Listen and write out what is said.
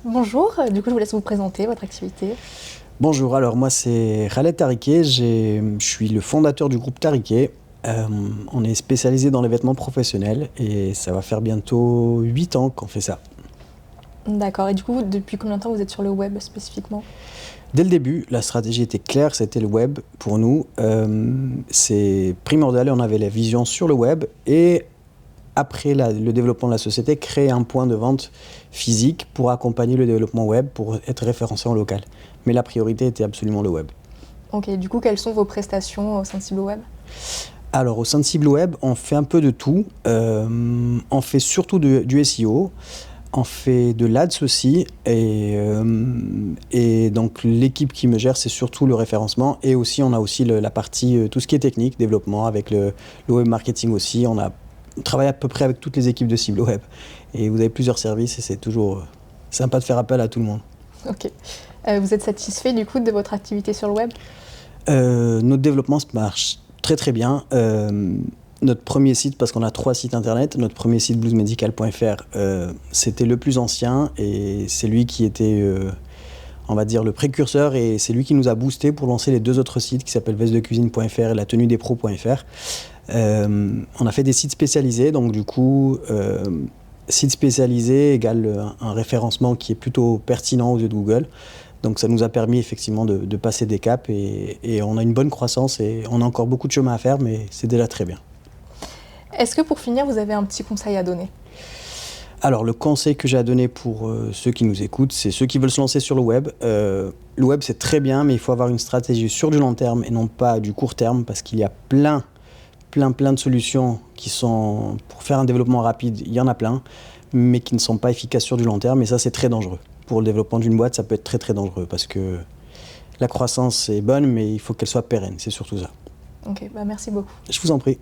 Bonjour, du coup je vous laisse vous présenter votre activité. Bonjour, alors moi c'est Khaled Tariquet, je suis le fondateur du groupe Tariquet. On est spécialisé dans les vêtements professionnels et ça va faire bientôt 8 ans qu'on fait ça. D'accord, et du coup depuis combien de temps vous êtes sur le web spécifiquement? Dès le début, la stratégie était claire, c'était le web pour nous. C'est primordial et on avait la vision sur le web et après le développement de la société, créer un point de vente physique pour accompagner le développement web, pour être référencé en local. Mais la priorité était absolument le web. Ok, du coup quelles sont vos prestations au sein de Cible Web? Alors, au sein de Cible Web, on fait un peu de tout. On fait surtout du SEO, on fait de l'Ads aussi. Et donc, l'équipe qui me gère, c'est surtout le référencement. Et aussi, on a aussi la partie, tout ce qui est technique, développement, avec le web marketing aussi. On travaille à peu près avec toutes les équipes de Cible Web. Et vous avez plusieurs services et c'est toujours sympa de faire appel à tout le monde. Ok. Vous êtes satisfait du coup de votre activité sur le web? Notre développement marche très très bien. Notre premier site, parce qu'on a 3 sites internet, notre premier site bluesmedical.fr, c'était le plus ancien et c'est lui qui était, on va dire, le précurseur et c'est lui qui nous a boosté pour lancer les 2 autres sites qui s'appellent vestedecuisine.fr et latenudespros.fr. On a fait des sites spécialisés, donc du coup, site spécialisé égale un référencement qui est plutôt pertinent aux yeux de Google. Donc ça nous a permis effectivement de passer des caps et on a une bonne croissance et on a encore beaucoup de chemin à faire, mais c'est déjà très bien. Est-ce que pour finir vous avez un petit conseil à donner? Alors le conseil que j'ai à donner pour ceux qui nous écoutent, c'est ceux qui veulent se lancer sur le web. Le web c'est très bien, mais il faut avoir une stratégie sur du long terme et non pas du court terme parce qu'il y a plein de solutions qui sont, pour faire un développement rapide, il y en a plein, mais qui ne sont pas efficaces sur du long terme et ça c'est très dangereux. Pour le développement d'une boîte, ça peut être très très dangereux parce que la croissance est bonne, mais il faut qu'elle soit pérenne, c'est surtout ça. Ok, bah merci beaucoup. Je vous en prie.